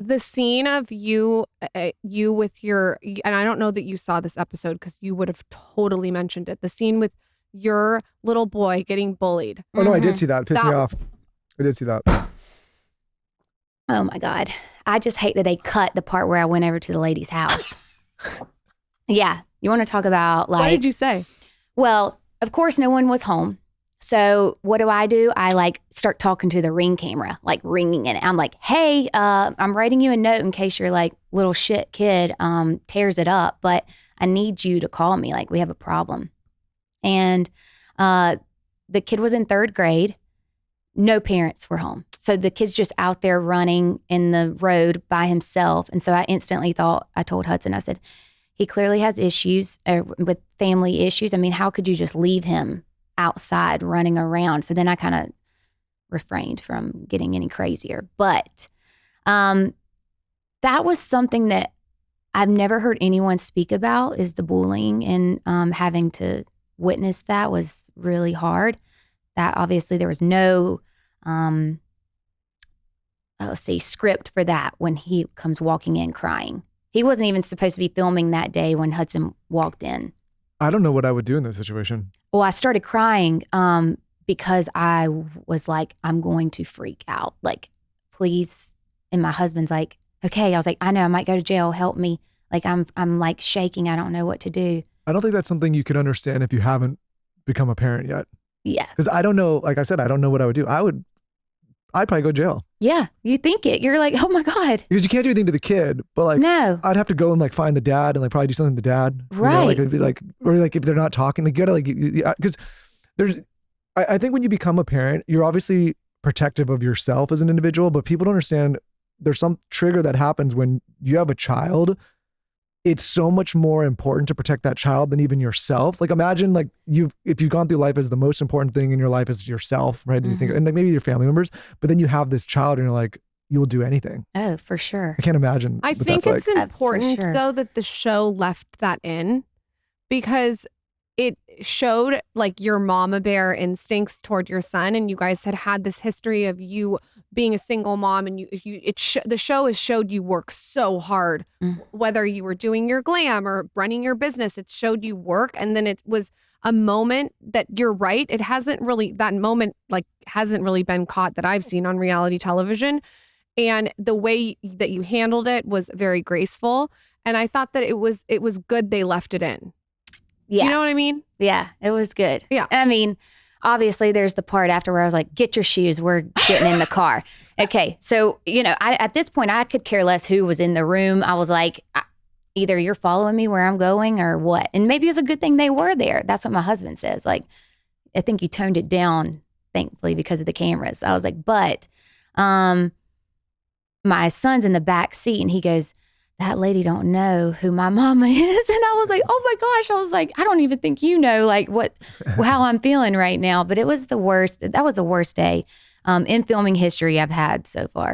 The scene of you with your, and I don't know that you saw this episode because you would have totally mentioned it. The scene with your little boy getting bullied. Oh no, I did see that. It pissed me off. I did see that. Oh my God. I just hate that they cut the part where I went over to the lady's house. Yeah. You want to talk about like. What did you say? Well, of course, no one was home. So what do? I like start talking to the Ring camera, like ringing it. I'm like, hey, I'm writing you a note in case your like little shit kid tears it up, but I need you to call me. Like we have a problem. And the kid was in 3rd grade. No parents were home. So the kid's just out there running in the road by himself. And so I instantly thought, I told Hudson, I said, he clearly has issues with family issues. I mean, how could you just leave him outside running around? So then I kind of refrained from getting any crazier. But that was something that I've never heard anyone speak about, is the bullying, and having to witness that was really hard. That obviously there was no, script for that when he comes walking in crying. He wasn't even supposed to be filming that day when Hudson walked in. I don't know what I would do in this situation. Well, I started crying because I was like, I'm going to freak out. Like, please. And my husband's like, okay. I was like, I know I might go to jail. Help me. Like, I'm like shaking. I don't know what to do. I don't think that's something you could understand if you haven't become a parent yet. Yeah. Because I don't know, like I said, I don't know what I would do. I'd probably go to jail. Yeah. You think it. You're like, oh my God. Because you can't do anything to the kid, but like, no. I'd have to go and like find the dad and like probably do something to the dad. Right. You know, like it'd be like, or like if they're not talking, like you gotta like, because I think when you become a parent, you're obviously protective of yourself as an individual, but people don't understand there's some trigger that happens when you have a child. It's so much more important to protect that child than even yourself. Like imagine like if you've gone through life as the most important thing in your life is yourself, right? Mm-hmm. You think, and like maybe your family members, but then you have this child and you're like, you will do anything. Oh, for sure. I can't imagine. I think it's like important though that the show left that in, because it showed like your mama bear instincts toward your son, and you guys had this history of you being a single mom, and the show has showed you work so hard, whether you were doing your glam or running your business. It showed you work, and then it was a moment that you're right. It hasn't really, that moment like hasn't really been caught that I've seen on reality television, and the way that you handled it was very graceful, and I thought that it was good they left it in. Yeah. You know what I mean? Yeah, it was good. Yeah. I mean, obviously there's the part after where I was like, get your shoes, we're getting in the car. Okay. So, you know, at this point I could care less who was in the room. I was like, either you're following me where I'm going or what. And maybe it's a good thing they were there. That's what my husband says. Like, I think you toned it down, thankfully, because of the cameras. I was like, but my son's in the back seat and he goes, that lady don't know who my mama is. And I was like, oh my gosh. I was like, I don't even think you know like how I'm feeling right now. But it was the worst. That was the worst day in filming history I've had so far.